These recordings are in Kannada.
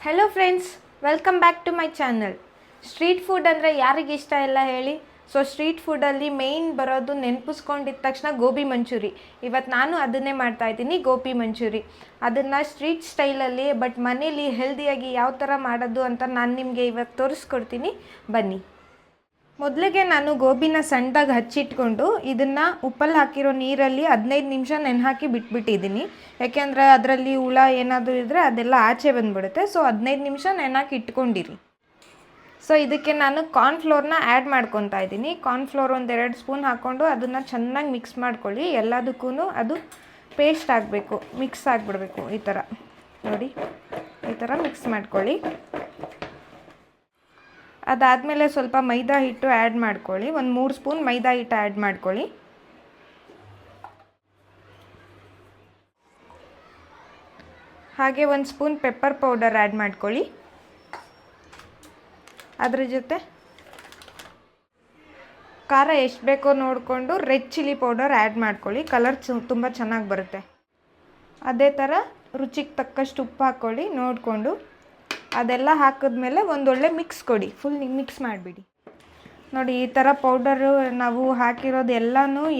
Hello friends, welcome back to my channel. Street food ಅಂದರೆ ಯಾರಿಗೆ ಇಷ್ಟ ಇಲ್ಲ ಹೇಳಿ? ಸೊ ಸ್ಟ್ರೀಟ್ ಫುಡ್ಡಲ್ಲಿ ಮೇಯ್ನ್ ಬರೋದು ನೆನಪಿಸ್ಕೊಂಡಿದ್ದ ತಕ್ಷಣ ಗೋಬಿ ಮಂಚೂರಿ. ಇವತ್ತು ನಾನು ಅದನ್ನೇ ಮಾಡ್ತಾಯಿದ್ದೀನಿ, ಗೋಬಿ ಮಂಚೂರಿ. ಅದನ್ನು ಸ್ಟ್ರೀಟ್ ಸ್ಟೈಲಲ್ಲಿ ಬಟ್ ಮನೇಲಿ ಹೆಲ್ದಿಯಾಗಿ ಯಾವ ಥರ ಮಾಡೋದು ಅಂತ ನಾನು ನಿಮಗೆ ಇವತ್ತು ತೋರಿಸ್ಕೊಡ್ತೀನಿ, ಬನ್ನಿ. ಮೊದಲಿಗೆ ನಾನು ಗೋಬಿನ ಸಣ್ಣದಾಗಿ ಹಚ್ಚಿಟ್ಕೊಂಡು ಇದನ್ನು ಉಪ್ಪಲ್ಲಿ ಹಾಕಿರೋ ನೀರಲ್ಲಿ 15 ನಿಮಿಷ ನೆನೆ ಹಾಕಿ ಬಿಟ್ಬಿಟ್ಟಿದ್ದೀನಿ. ಯಾಕೆಂದರೆ ಅದರಲ್ಲಿ ಹುಳ ಏನಾದರೂ ಇದ್ದರೆ ಅದೆಲ್ಲ ಆಚೆ ಬಂದುಬಿಡುತ್ತೆ. ಸೊ 15 ನಿಮಿಷ ನೆನೆ ಹಾಕಿ ಇಟ್ಕೊಂಡಿರಿ. ಸೊ ಇದಕ್ಕೆ ನಾನು ಕಾರ್ನ್ಫ್ಲೋರ್ನ ಆ್ಯಡ್ ಮಾಡ್ಕೊತಾ ಇದ್ದೀನಿ. ಕಾರ್ನ್ಫ್ಲೋರ್ 1-2 ಸ್ಪೂನ್ ಹಾಕ್ಕೊಂಡು ಅದನ್ನು ಚೆನ್ನಾಗಿ ಮಿಕ್ಸ್ ಮಾಡ್ಕೊಳ್ಳಿ. ಎಲ್ಲದಕ್ಕೂ ಅದು ಪೇಸ್ಟ್ ಆಗಬೇಕು, ಮಿಕ್ಸ್ ಆಗಿಬಿಡ್ಬೇಕು. ಈ ಥರ ನೋಡಿ, ಈ ಥರ ಮಿಕ್ಸ್ ಮಾಡ್ಕೊಳ್ಳಿ. ಅದಾದಮೇಲೆ ಸ್ವಲ್ಪ ಮೈದಾ ಹಿಟ್ಟು ಆ್ಯಡ್ ಮಾಡ್ಕೊಳ್ಳಿ. 3 ಸ್ಪೂನ್ ಮೈದಾ ಹಿಟ್ಟು ಆ್ಯಡ್ ಮಾಡ್ಕೊಳ್ಳಿ. ಹಾಗೆ 1 ಸ್ಪೂನ್ ಪೆಪ್ಪರ್ ಪೌಡರ್ ಆ್ಯಡ್ ಮಾಡ್ಕೊಳ್ಳಿ. ಅದ್ರ ಜೊತೆ ಖಾರ ಎಷ್ಟು ಬೇಕೋ ನೋಡಿಕೊಂಡು ರೆಡ್ ಚಿಲ್ಲಿ ಪೌಡರ್ ಆ್ಯಡ್ ಮಾಡ್ಕೊಳ್ಳಿ. ಕಲರ್ ತುಂಬ ಚೆನ್ನಾಗಿ ಬರುತ್ತೆ. ಅದೇ ಥರ ರುಚಿಗೆ ತಕ್ಕಷ್ಟು ಉಪ್ಪು ಹಾಕ್ಕೊಳ್ಳಿ ನೋಡಿಕೊಂಡು. ಅದೆಲ್ಲ ಹಾಕಿದ್ಮೇಲೆ ಒಂದೊಳ್ಳೆ ಮಿಕ್ಸ್ ಕೊಡಿ, ಫುಲ್ ಮಿಕ್ಸ್ ಮಾಡಿಬಿಡಿ. ನೋಡಿ, ಈ ಥರ ಪೌಡರು ನಾವು ಹಾಕಿರೋದು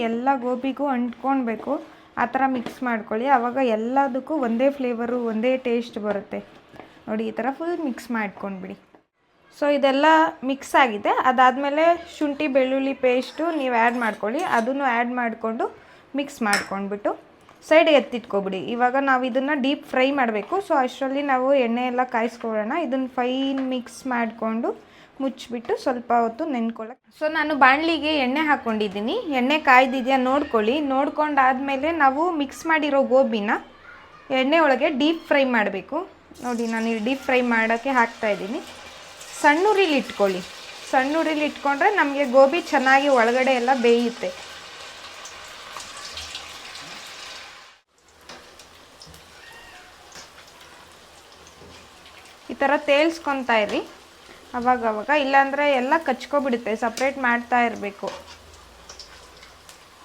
ಎಲ್ಲ ಗೋಬಿಗೂ ಅಂಟ್ಕೊಳ್ಬೇಕು. ಆ ಥರ ಮಿಕ್ಸ್ ಮಾಡ್ಕೊಳ್ಳಿ. ಆವಾಗ ಎಲ್ಲದಕ್ಕೂ ಒಂದೇ ಫ್ಲೇವರು, ಒಂದೇ ಟೇಸ್ಟ್ ಬರುತ್ತೆ. ನೋಡಿ, ಈ ಥರ ಫುಲ್ ಮಿಕ್ಸ್ ಮಾಡ್ಕೊಂಡ್ಬಿಡಿ. ಸೊ ಇದೆಲ್ಲ ಮಿಕ್ಸ್ ಆಗಿದೆ. ಅದಾದಮೇಲೆ ಶುಂಠಿ ಬೆಳ್ಳುಳ್ಳಿ ಪೇಸ್ಟು ನೀವು ಆ್ಯಡ್ ಮಾಡ್ಕೊಳ್ಳಿ. ಅದನ್ನು ಆ್ಯಡ್ ಮಾಡಿಕೊಂಡು ಮಿಕ್ಸ್ ಮಾಡ್ಕೊಂಡ್ಬಿಟ್ಟು ಸೈಡಿಗೆ ಎತ್ತಿಟ್ಕೊಬಿಡಿ. ಇವಾಗ ನಾವು ಇದನ್ನು ಡೀಪ್ ಫ್ರೈ ಮಾಡಬೇಕು. ಸೊ ಅಷ್ಟರಲ್ಲಿ ನಾವು ಎಣ್ಣೆ ಎಲ್ಲ ಕಾಯಿಸ್ಕೊಳ್ಳೋಣ. ಇದನ್ನು ಫೈನ್ ಮಿಕ್ಸ್ ಮಾಡಿಕೊಂಡು ಮುಚ್ಚಿಬಿಟ್ಟು ಸ್ವಲ್ಪ ಹೊತ್ತು ನೆನ್ಕೊಳ್ಳೋಕೆ. ಸೊ ನಾನು ಬಾಣಲಿಗೆ ಎಣ್ಣೆ ಹಾಕ್ಕೊಂಡಿದ್ದೀನಿ. ಎಣ್ಣೆ ಕಾಯ್ದಿದೆಯಾ ನೋಡ್ಕೊಳ್ಳಿ. ನೋಡ್ಕೊಂಡಾದಮೇಲೆ ನಾವು ಮಿಕ್ಸ್ ಮಾಡಿರೋ ಗೋಬಿನ ಎಣ್ಣೆ ಒಳಗೆ ಡೀಪ್ ಫ್ರೈ ಮಾಡಬೇಕು. ನೋಡಿ, ನಾನು ಡೀಪ್ ಫ್ರೈ ಮಾಡೋಕ್ಕೆ ಹಾಕ್ತಾಯಿದ್ದೀನಿ. ಸಣ್ಣ ಉರಿಲಿ ಇಟ್ಕೊಳ್ಳಿ. ಸಣ್ಣ ಉರಿಲಿ ಇಟ್ಕೊಂಡ್ರೆ ನಮಗೆ ಗೋಬಿ ಚೆನ್ನಾಗಿ ಒಳಗಡೆ ಎಲ್ಲ ಬೇಯುತ್ತೆ. ಈ ಥರ ತೇಲ್ಸ್ಕೊತಾ ಇರಿ ಅವಾಗವಾಗ, ಇಲ್ಲಾಂದರೆ ಎಲ್ಲ ಕಚ್ಕೊಬಿಡುತ್ತೆ. ಸಪ್ರೇಟ್ ಮಾಡ್ತಾ ಇರಬೇಕು.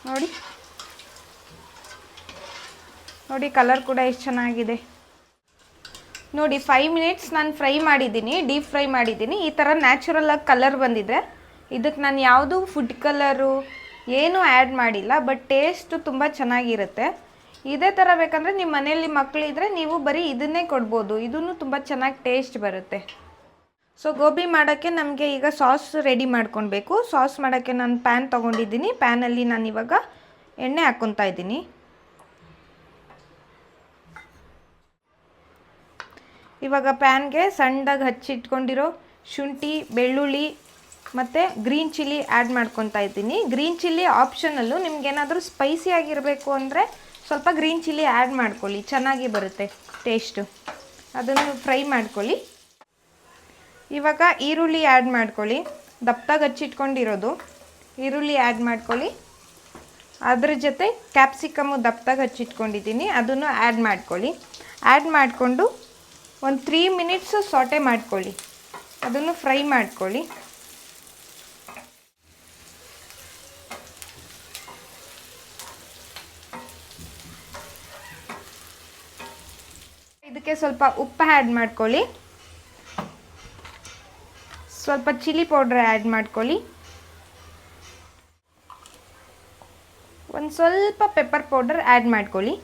ನೋಡಿ ನೋಡಿ, ಕಲರ್ ಕೂಡ ಎಷ್ಟು ಚೆನ್ನಾಗಿದೆ ನೋಡಿ. 5 ಮಿನಿಟ್ಸ್ ನಾನು ಫ್ರೈ ಮಾಡಿದ್ದೀನಿ, ಡೀಪ್ ಫ್ರೈ ಮಾಡಿದ್ದೀನಿ. ಈ ಥರ ನ್ಯಾಚುರಲಾಗಿ ಕಲರ್ ಬಂದಿದೆ. ಇದಕ್ಕೆ ನಾನು ಯಾವುದು ಫುಡ್ ಕಲರು ಏನೂ ಆ್ಯಡ್ ಮಾಡಿಲ್ಲ, ಬಟ್ ಟೇಸ್ಟು ತುಂಬ ಚೆನ್ನಾಗಿರುತ್ತೆ. ಇದೇ ಥರ ಬೇಕಂದರೆ ನಿಮ್ಮ ಮನೆಯಲ್ಲಿ ಮಕ್ಕಳಿದ್ರೆ ನೀವು ಬರೀ ಇದನ್ನೇ ಕೊಡ್ಬೋದು. ಇದೂ ತುಂಬ ಚೆನ್ನಾಗಿ ಟೇಸ್ಟ್ ಬರುತ್ತೆ. ಸೊ ಗೋಬಿ ಮಾಡೋಕ್ಕೆ ನಮಗೆ ಈಗ ಸಾಸ್ ರೆಡಿ ಮಾಡ್ಕೊಳ್ಬೇಕು. ಸಾಸ್ ಮಾಡೋಕ್ಕೆ ನಾನು ಪ್ಯಾನ್ ತೊಗೊಂಡಿದ್ದೀನಿ. ಪ್ಯಾನಲ್ಲಿ ನಾನು ಇವಾಗ ಎಣ್ಣೆ ಹಾಕ್ಕೊತಾ ಇದ್ದೀನಿ. ಇವಾಗ ಪ್ಯಾನ್ಗೆ ಸಣ್ಣದಾಗಿ ಹಚ್ಚಿಟ್ಕೊಂಡಿರೋ ಶುಂಠಿ ಬೆಳ್ಳುಳ್ಳಿ ಮತ್ತು ಗ್ರೀನ್ ಚಿಲ್ಲಿ ಆ್ಯಡ್ ಮಾಡ್ಕೊತಾ ಇದ್ದೀನಿ. Green chilli optional. ನಿಮ್ಗೇನಾದರೂ ಸ್ಪೈಸಿ ಆಗಿರಬೇಕು ಅಂದರೆ ಸ್ವಲ್ಪ ಗ್ರೀನ್ ಚಿಲ್ಲಿ ಆ್ಯಡ್ ಮಾಡ್ಕೊಳ್ಳಿ, ಚೆನ್ನಾಗಿ ಬರುತ್ತೆ ಟೇಸ್ಟು. ಅದನ್ನು ಫ್ರೈ ಮಾಡ್ಕೊಳ್ಳಿ. ಇವಾಗ ಈರುಳ್ಳಿ ಆ್ಯಡ್ ಮಾಡ್ಕೊಳ್ಳಿ. ದಪ್ಪದಾಗಿ ಹಚ್ಚಿಟ್ಕೊಂಡಿರೋದು ಈರುಳ್ಳಿ ಆ್ಯಡ್ ಮಾಡ್ಕೊಳ್ಳಿ. ಅದ್ರ ಜೊತೆ ಕ್ಯಾಪ್ಸಿಕಮ್ಮು ದಪ್ಪದಾಗಿ ಹಚ್ಚಿಟ್ಕೊಂಡಿದ್ದೀನಿ, ಅದನ್ನು ಆ್ಯಡ್ ಮಾಡ್ಕೊಳ್ಳಿ. ಆ್ಯಡ್ ಮಾಡಿಕೊಂಡು ಒಂದು 3 ಮಿನಿಟ್ಸು ಸಾಟೆ ಮಾಡ್ಕೊಳ್ಳಿ. ಅದನ್ನು ಫ್ರೈ ಮಾಡ್ಕೊಳ್ಳಿ. ಇದಕ್ಕೆ ಸ್ವಲ್ಪ ಉಪ್ಪು ಆ್ಯಡ್ ಮಾಡ್ಕೊಳ್ಳಿ. ಸ್ವಲ್ಪ ಚಿಲ್ಲಿ ಪೌಡ್ರ್ ಆ್ಯಡ್ ಮಾಡ್ಕೊಳ್ಳಿ. ಒಂದು ಸ್ವಲ್ಪ ಪೆಪ್ಪರ್ ಪೌಡರ್ ಆ್ಯಡ್ ಮಾಡ್ಕೊಳ್ಳಿ.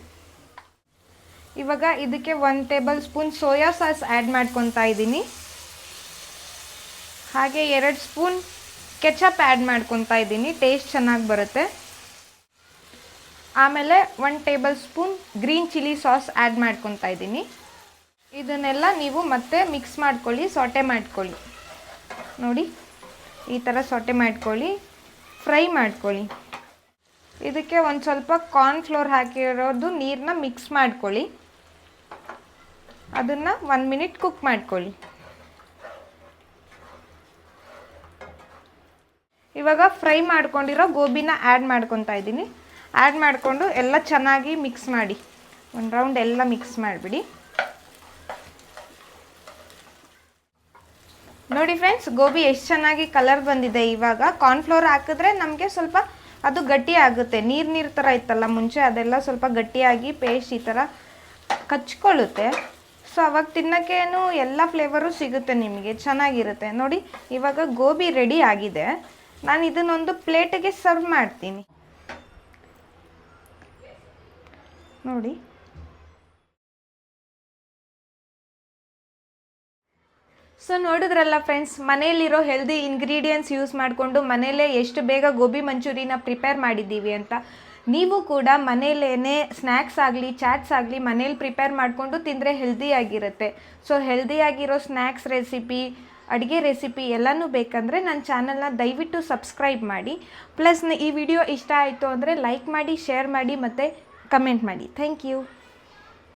ಇವಾಗ ಇದಕ್ಕೆ 1 table spoon soya sauce add ಮಾಡ್ಕೊತಾ ಇದ್ದೀನಿ. ಹಾಗೆ 2 ಸ್ಪೂನ್ ಕೆಚಪ್ ಆ್ಯಡ್ ಮಾಡ್ಕೊತಾ ಇದ್ದೀನಿ, ಟೇಸ್ಟ್ ಚೆನ್ನಾಗಿ ಬರುತ್ತೆ. ಆಮೇಲೆ 1 table spoon green chilli sauce add ಮಾಡ್ಕೊತಾ ಇದ್ದೀನಿ. ಇದನ್ನೆಲ್ಲ ನೀವು ಮತ್ತೆ ಮಿಕ್ಸ್ ಮಾಡ್ಕೊಳ್ಳಿ, ಸಾಟೆ ಮಾಡ್ಕೊಳ್ಳಿ. ನೋಡಿ, ಈ ಥರ ಸಾಟೆ ಮಾಡ್ಕೊಳ್ಳಿ, ಫ್ರೈ ಮಾಡ್ಕೊಳ್ಳಿ. ಇದಕ್ಕೆ ಒಂದು ಸ್ವಲ್ಪ ಕಾರ್ನ್ಫ್ಲೋರ್ ಹಾಕಿರೋದು ನೀರನ್ನ ಮಿಕ್ಸ್ ಮಾಡ್ಕೊಳ್ಳಿ. ಅದನ್ನು 1 ಮಿನಿಟ್ ಕುಕ್ ಮಾಡ್ಕೊಳ್ಳಿ. ಇವಾಗ ಫ್ರೈ ಮಾಡ್ಕೊಂಡಿರೋ ಗೋಬಿನ ಆ್ಯಡ್ ಮಾಡ್ಕೊತಾ ಇದ್ದೀನಿ. ಆ್ಯಡ್ ಮಾಡಿಕೊಂಡು ಎಲ್ಲ ಚೆನ್ನಾಗಿ ಮಿಕ್ಸ್ ಮಾಡಿ. ಒಂದು ರೌಂಡ್ ಎಲ್ಲ ಮಿಕ್ಸ್ ಮಾಡಿಬಿಡಿ. ನೋಡಿ ಫ್ರೆಂಡ್ಸ್, ಗೋಬಿ ಎಷ್ಟು ಚೆನ್ನಾಗಿ ಕಲರ್ ಬಂದಿದೆ. ಇವಾಗ ಕಾರ್ನ್ಫ್ಲೋರ್ ಹಾಕಿದ್ರೆ ನಮಗೆ ಸ್ವಲ್ಪ ಅದು ಗಟ್ಟಿ ಆಗುತ್ತೆ. ನೀರು ಥರ ಇತ್ತಲ್ಲ ಮುಂಚೆ, ಅದೆಲ್ಲ ಸ್ವಲ್ಪ ಗಟ್ಟಿಯಾಗಿ ಪೇಸ್ಟ್ ಈ ಥರ ಕಚ್ಕೊಳ್ಳುತ್ತೆ. ಸೊ ಅವಾಗ ತಿನ್ನೋಕ್ಕೇನು ಎಲ್ಲ ಫ್ಲೇವರು ಸಿಗುತ್ತೆ ನಿಮಗೆ, ಚೆನ್ನಾಗಿರುತ್ತೆ. ನೋಡಿ ಇವಾಗ ಗೋಬಿ ರೆಡಿ ಆಗಿದೆ. ನಾನು ಇದನ್ನೊಂದು ಪ್ಲೇಟಿಗೆ ಸರ್ವ್ ಮಾಡ್ತೀನಿ. ನೋಡಿ ಸೊ ನೋಡಿದ್ರಲ್ಲ ಫ್ರೆಂಡ್ಸ್, ಮನೆಯಲ್ಲಿರೋ ಹೆಲ್ದಿ ಇಂಗ್ರೀಡಿಯೆಂಟ್ಸ್ ಯೂಸ್ ಮಾಡಿಕೊಂಡು ಮನೆಯಲ್ಲೇ ಎಷ್ಟು ಬೇಗ ಗೋಬಿ ಮಂಚೂರಿನ ಪ್ರಿಪೇರ್ ಮಾಡಿದ್ದೀವಿ ಅಂತ. ನೀವು ಕೂಡ ಮನೆಯಲ್ಲೇ ಸ್ನ್ಯಾಕ್ಸ್ ಆಗಲಿ ಚಾಟ್ಸ್ ಆಗಲಿ ಮನೇಲಿ ಪ್ರಿಪೇರ್ ಮಾಡಿಕೊಂಡು ತಿಂದರೆ ಹೆಲ್ದಿಯಾಗಿರುತ್ತೆ. ಸೊ ಹೆಲ್ದಿಯಾಗಿರೋ ಸ್ನ್ಯಾಕ್ಸ್ ರೆಸಿಪಿ, ಅಡುಗೆ ರೆಸಿಪಿ ಎಲ್ಲನೂ ಬೇಕಂದರೆ ನನ್ನ ಚಾನಲ್ನ ದಯವಿಟ್ಟು ಸಬ್ಸ್ಕ್ರೈಬ್ ಮಾಡಿ. ಪ್ಲಸ್ ಈ ವಿಡಿಯೋ ಇಷ್ಟ ಆಯಿತು ಅಂದರೆ ಲೈಕ್ ಮಾಡಿ, ಶೇರ್ ಮಾಡಿ ಮತ್ತು ಕಮೆಂಟ್ ಮಾಡಿ. Thank you.